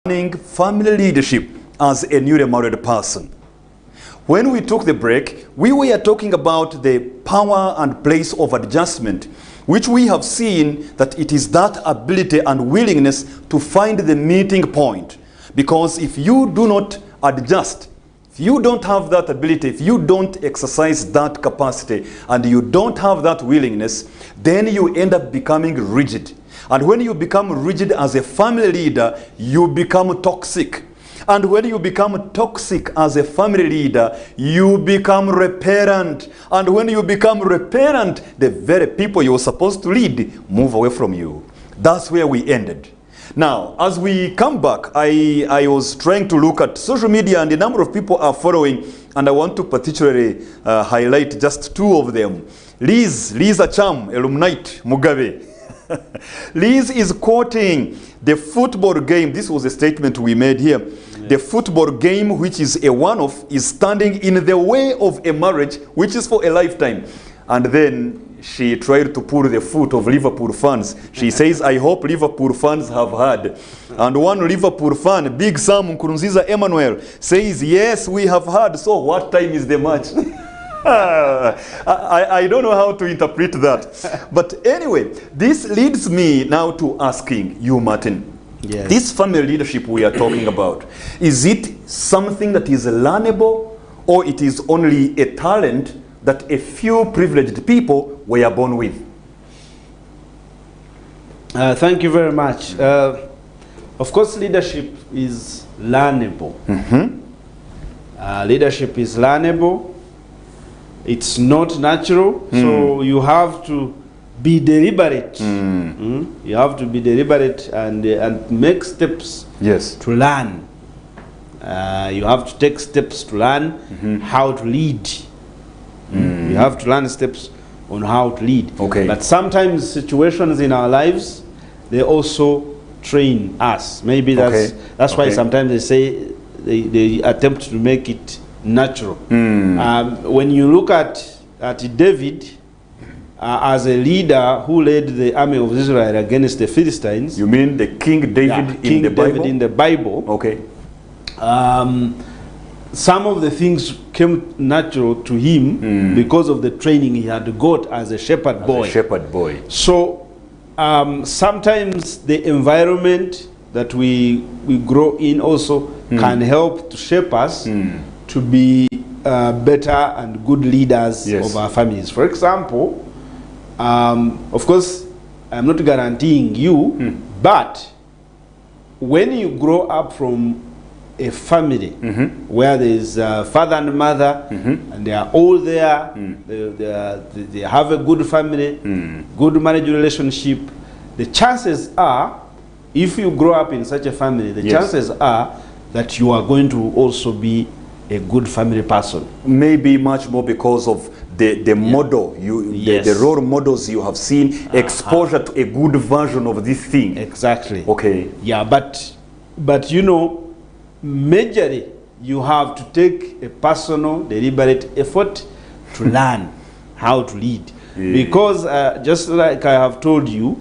Family leadership as a newly married person. When we took the break, we were talking about the power and place of adjustment, which we have seen that it is that ability and willingness to find the meeting point. Because if you do not adjust, if you don't have that ability, if you don't exercise that capacity, and you don't have that willingness, then you end up becoming rigid. And when you become rigid as a family leader, you become toxic. And when you become toxic as a family leader, you become repellent. And when you become repellent, the very people you're supposed to lead move away from you. That's where we ended. Now, as we come back, I was trying to look at social media, and a number of people are following, and I want to particularly highlight just two of them. Liz Acham, alumnite, Mugabe. Liz is quoting the football game. This was a statement we made here. The football game, which is a one-off, is standing in the way of a marriage, which is for a lifetime. And then she tried to pull the foot of Liverpool fans. She says, I hope Liverpool fans have heard. And one Liverpool fan, Big Sam Nkurunziza Emmanuel, says, yes, we have heard. So what time is the match? I don't know how to interpret that. But anyway, this leads me now to asking you, Martin. Yes. This family leadership we are talking about, is it something that is learnable, or it is only a talent that a few privileged people were born with? Thank you very much. Of course, leadership is learnable. Leadership is learnable. It's not natural, so you have to be deliberate. You have to be deliberate and make steps to learn. You have to take steps to learn how to lead. You have to learn steps on how to lead. Okay. But sometimes situations in our lives, they also train us. Maybe that's why sometimes they say they attempt to make it natural. When you look at David as a leader who led the army of Israel against the Philistines. You mean the King David in the Bible? David in the Bible. Okay. Some of the things came natural to him because of the training he had got as a shepherd boy. As a shepherd boy. So sometimes the environment that we grow in also can help to shape us to be better and good leaders of our families. For example, of course, I'm not guaranteeing you, but when you grow up from a family where there's father and mother and they are all there, they have a good family, good marriage relationship, the chances are, if you grow up in such a family, the chances are that you are going to also be a good family person. Maybe much more because of the model, the role models you have seen, exposure to a good version of this thing. Exactly. Okay. Yeah, but you know, majorly you have to take a personal, deliberate effort to learn how to lead. Because just like I have told you,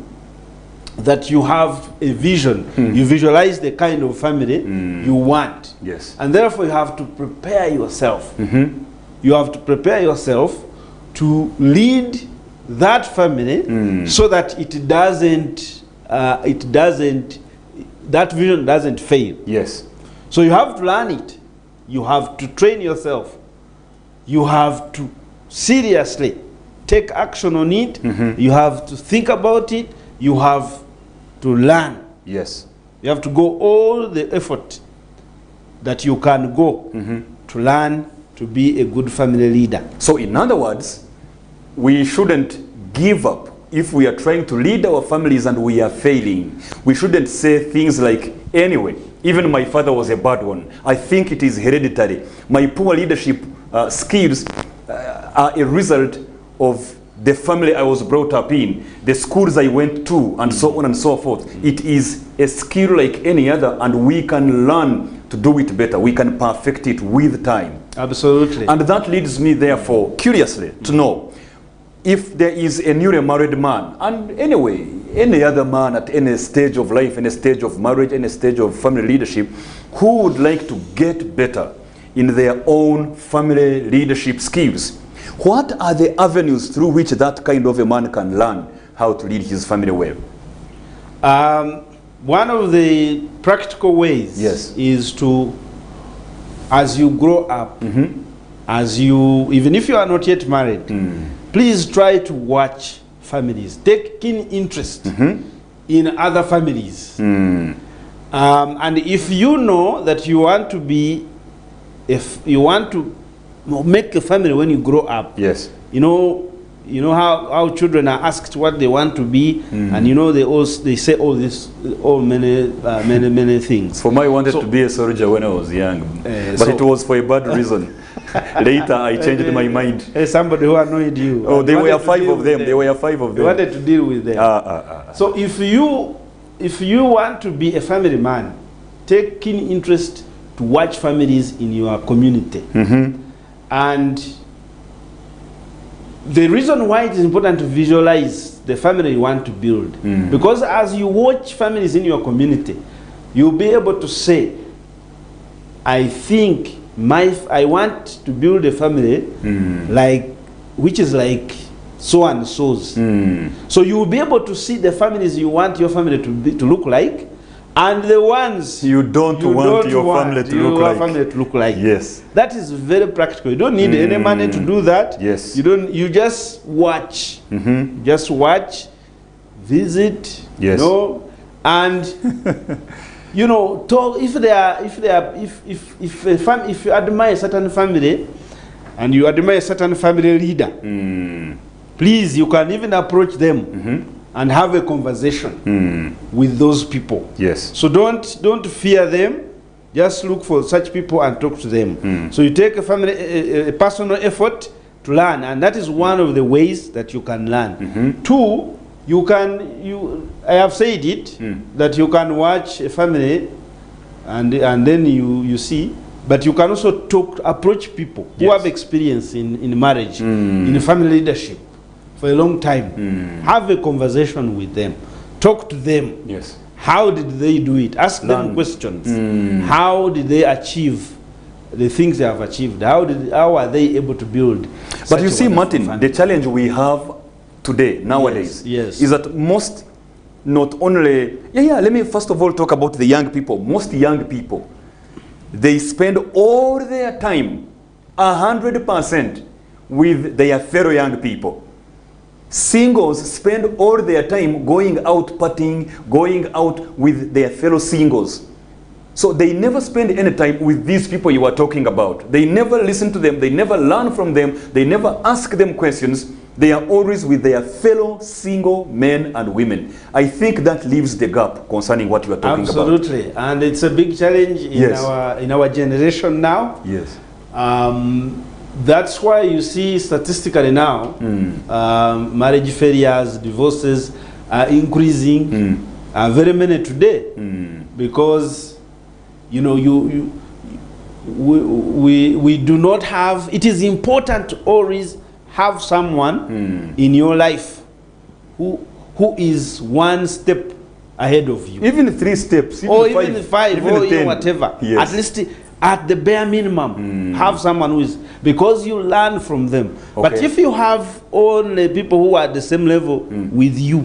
that you have a vision, you visualize the kind of family you want. Yes. And therefore you have to prepare yourself. You have to prepare yourself to lead that family so that that vision doesn't fail. Yes. So you have to learn it. You have to train yourself. You have to seriously take action on it. You have to think about it. You have to learn. Yes. You have to go all the effort that you can go to learn to be a good family leader. So in other words, we shouldn't give up if we are trying to lead our families and we are failing. We shouldn't say things like, anyway, even my father was a bad one. I think it is hereditary. My poor leadership skills are a result of the family I was brought up in, the schools I went to, and so on and so forth. It is a skill like any other, and we can learn to do it better. We can perfect it with time. Absolutely. And that leads me, therefore, curiously, to know if there is a newly married man, and anyway, any other man at any stage of life, any stage of marriage, any stage of family leadership, who would like to get better in their own family leadership skills. What are the avenues through which that kind of a man can learn how to lead his family well? One of the practical ways Yes. is to, as you grow up, as you, even if you are not yet married, please try to watch families. Take keen interest in other families. And if you know that you want to be, if you want to make a family when you grow up, Yes. you know how children are asked what they want to be, and you know they say all this, many things. For me, I wanted So- to be a soldier when I was young, but so- it was for a bad reason. Later, I changed my mind. Somebody who annoyed you. Oh, and there wanted were to 5 deal of with them. There were 5 of They them. wanted to deal with them. So if you want to be a family man, take keen interest to watch families in your community. And the reason why it is important to visualize the family you want to build, because as you watch families in your community, you'll be able to say, I think I want to build a family like, which is like so and so's. So you will be able to see the families you want your family to look like, and the ones You don't want your family to look like. family to look like. Yes. That is very practical. You don't need any money to do that. Yes. You just watch. Just watch, visit, Yes. you know, and you know, talk if you admire a certain family and you admire a certain family leader, please, you can even approach them and have a conversation with those people. Yes. So don't fear them. Just look for such people and talk to them. So you take a personal effort to learn, and that is one of the ways that you can learn. Two, I have said it, that you can watch a family and then you see, but you can also approach people who Yes. have experience in marriage, in family leadership for a long time. Have a conversation with them. Talk to them. Yes. How did they do it? Ask them Learn. questions. How did they achieve the things they have achieved? How are they able to build? But such you a see, wonderful Martin, family? the challenge we have today, nowadays, yes. is that most, not only, let me first of all talk about the young people. Most young people, they spend all their time, 100%, with their fellow young people. Singles spend all their time going out partying, going out with their fellow singles. So they never spend any time with these people you are talking about. They never listen to them. They never learn from them. They never ask them questions. They are always with their fellow single men and women. I think that leaves the gap concerning what you are talking about. Absolutely, and it's a big challenge in Yes. our generation now. Yes. That's why you see statistically now, marriage failures, divorces are increasing. Very many today, because you know we do not have. It is important to always have someone in your life who is one step ahead of you, Even 3 steps, or even 5, even or 10. whatever. Yes. At least at the bare minimum, have someone who is, because you learn from them. But Okay. if you have only people who are at the same level with you,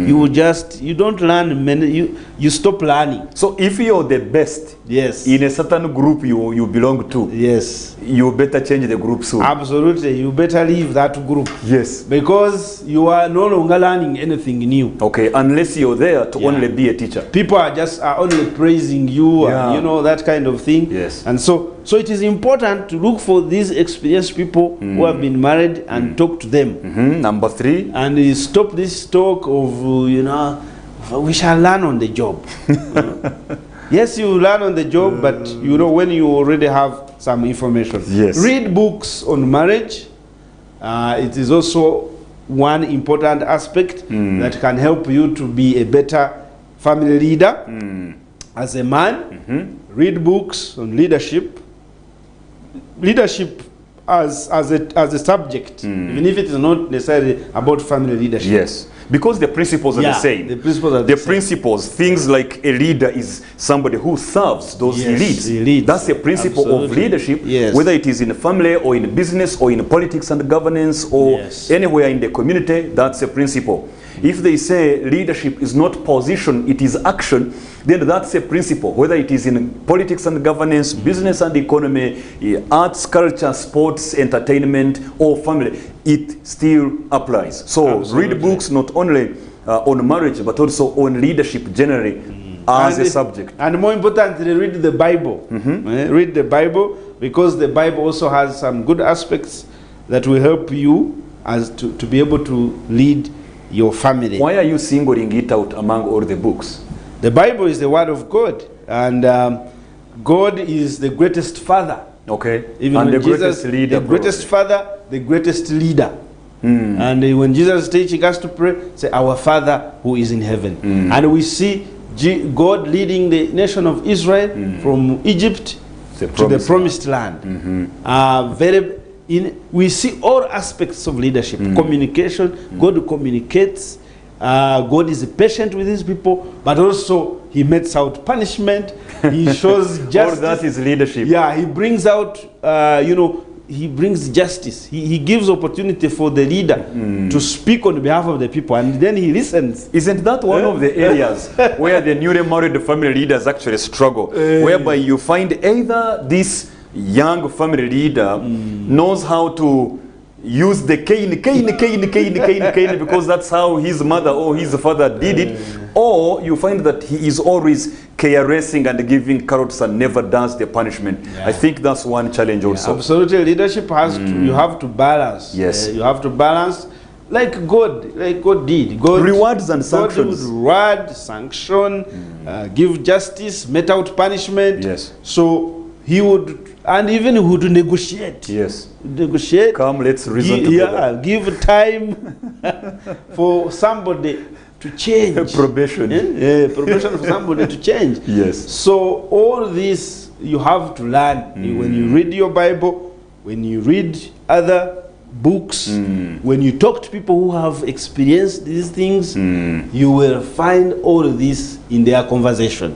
you don't learn many. You stop learning. So if you're the best Yes. in a certain group you belong to, Yes. you better change the group soon. Absolutely. You better leave that group, Yes. because you are no longer learning anything new. Okay, unless you're there to Yeah. only be a teacher. People are only praising you, Yeah. and you know, that kind of thing. Yes. And so it is important to look for these experienced people who have been married and talk to them, Number 3. and stop this talk of we shall learn on the job. Yes, you learn on the job, but you know, when you already have some information. Yes. Read books on marriage. It is also one important aspect that can help you to be a better family leader. As a man, read books on leadership. Leadership as a subject, even if it is not necessarily about family leadership. Yes. Because the principles are Yeah, the same. the principles are the the same. principles, things like a leader is somebody who serves those he Yes, leads. he leads. That's the principle of Absolutely. leadership, Yes. whether it is in family or in business or in politics and governance or Yes. anywhere in the community. That's a principle. If they say leadership is not position, it is action, then that's a principle. Whether it is in politics and governance, business and economy, arts, culture, sports, entertainment, or family, it still applies. So Absolutely. read books not only on marriage, but also on leadership generally as a subject. And more importantly, read the Bible. Read the Bible, because the Bible also has some good aspects that will help you as to be able to lead your family. Why are you singling it out among all the books? The Bible is the Word of God, and God is the greatest Father. Okay. Even and when the greatest Jesus, leader. the greatest Father, the greatest leader. Mm. And when Jesus is teaching us to pray, say, "Our Father who is in heaven." And we see God leading the nation of Israel from Egypt to the promised land. We see all aspects of leadership. Communication, God communicates. God is patient with his people, but also he metes out punishment. He shows justice. All that is leadership. Yeah, he brings out, he brings justice. He gives opportunity for the leader to speak on behalf of the people, and then he listens. Isn't that one of the areas where the newly married family leaders actually struggle? Whereby you find either this young family leader knows how to use the cane, because that's how his mother or his father did it, or you find that he is always caressing and giving carrots and never does the punishment. I think that's one challenge also. Absolutely, leadership has to, you have to balance. Yes. You have to balance like God did. God Rewards and sanctions. God would reward, sanction, give justice, mete out punishment. Yes. So he would, and even he would negotiate. Yes. Negotiate. Come, let's reason together. Give time for somebody to change. Probation. Probation for somebody to change. Yes. So all this you have to learn when you read your Bible, when you read other books, when you talk to people who have experienced these things, you will find all of this in their conversation.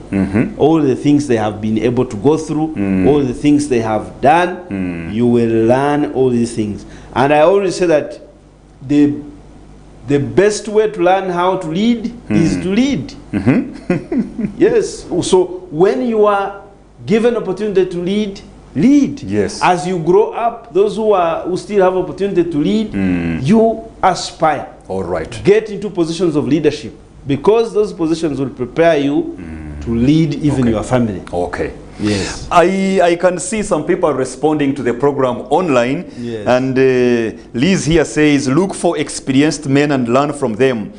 All the things they have been able to go through, all the things they have done, you will learn all these things. And I always say that the best way to learn how to lead is to lead. Yes. So when you are given opportunity to lead, lead. Yes. As you grow up, those who still have opportunity to lead, you aspire. All right. Get into positions of leadership, because those positions will prepare you to lead even your family. Okay. Yes. I can see some people responding to the program online. Yes. And Liz here says, look for experienced men and learn from them.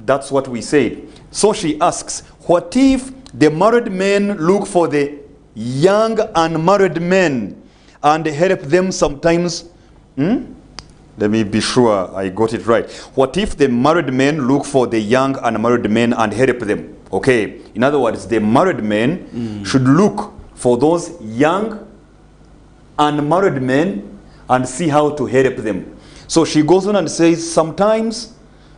That's what we said. So she asks, what if the married men look for the young unmarried men and help them sometimes? Let me be sure I got it right. What if the married men look for the young unmarried men and help them? Okay, in other words, the married men should look for those young unmarried men and see how to help them. So she goes on and says, sometimes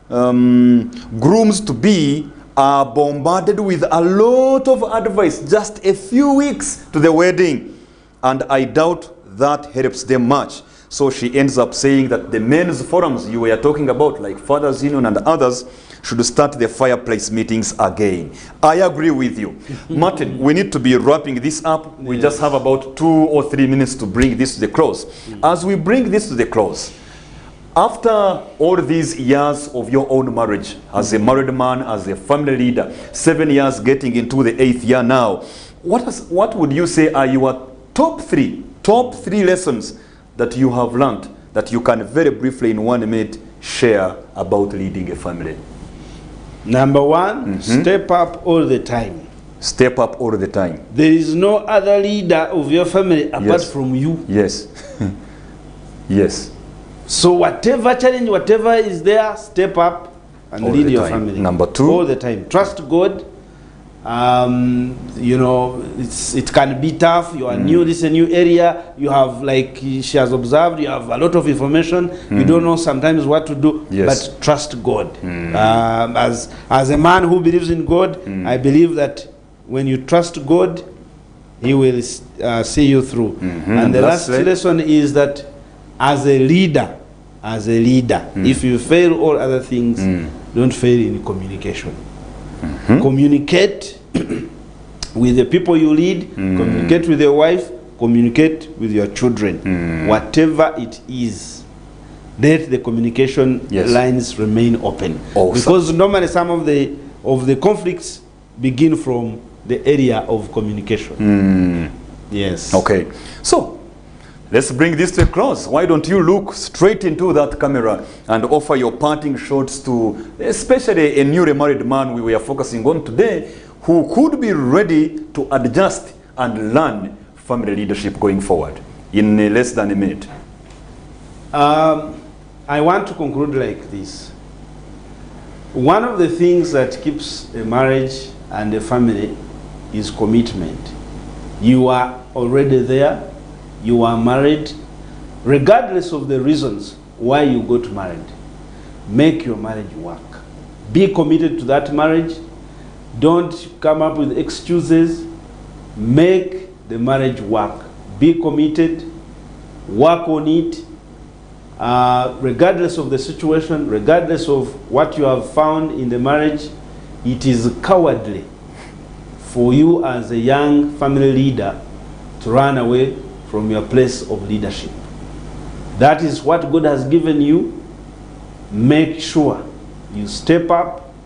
grooms to be are bombarded with a lot of advice just a few weeks to the wedding, and I doubt that helps them much. So she ends up saying that the men's forums you were talking about, like Fathers Union and others, should start the fireplace meetings again. I agree with you. Martin, we need to be wrapping this up. We just have about 2 or 3 minutes to bring this to the close. As we bring this to the close, after all these years of your own marriage, as a married man, as a family leader, 7 years getting into the 8th year now, what would you say are your top three lessons that you have learned that you can very briefly in 1 minute share about leading a family? Number one, step up all the time. Step up all the time. There is no other leader of your family apart from you. Yes. Yes. So whatever challenge, whatever is there, step up and All lead the your time. family. Number two. All the time. Trust God You know, it can be tough. You are new, this is a new area. You have, like she has observed, you have a lot of information. You don't know sometimes what to do, Yes. but trust God. As a man who believes in God, I believe that when you trust God, He will see you through. And the last Lastly, lesson is that as a leader, if you fail all other things, don't fail in communication. Communicate with the people you lead, communicate with your wife, communicate with your children. Whatever it is, let the communication lines remain open. Awesome. Because normally some of the conflicts begin from the area of communication. Yes. Okay. So, let's bring this to a close. Why don't you look straight into that camera and offer your parting shots to especially a newly married man we were focusing on today, who could be ready to adjust and learn family leadership going forward in less than a minute? I want to conclude like this. One of the things that keeps a marriage and a family is commitment. You are already there. You are married. Regardless of the reasons why you got married, make your marriage work. Be committed to that marriage. Don't come up with excuses. Make the marriage work. Be committed. Work on it. Regardless of the situation, regardless of what you have found in the marriage, it is cowardly for you as a young family leader to run away from your place of leadership. That is what God has given you. Make sure you step up,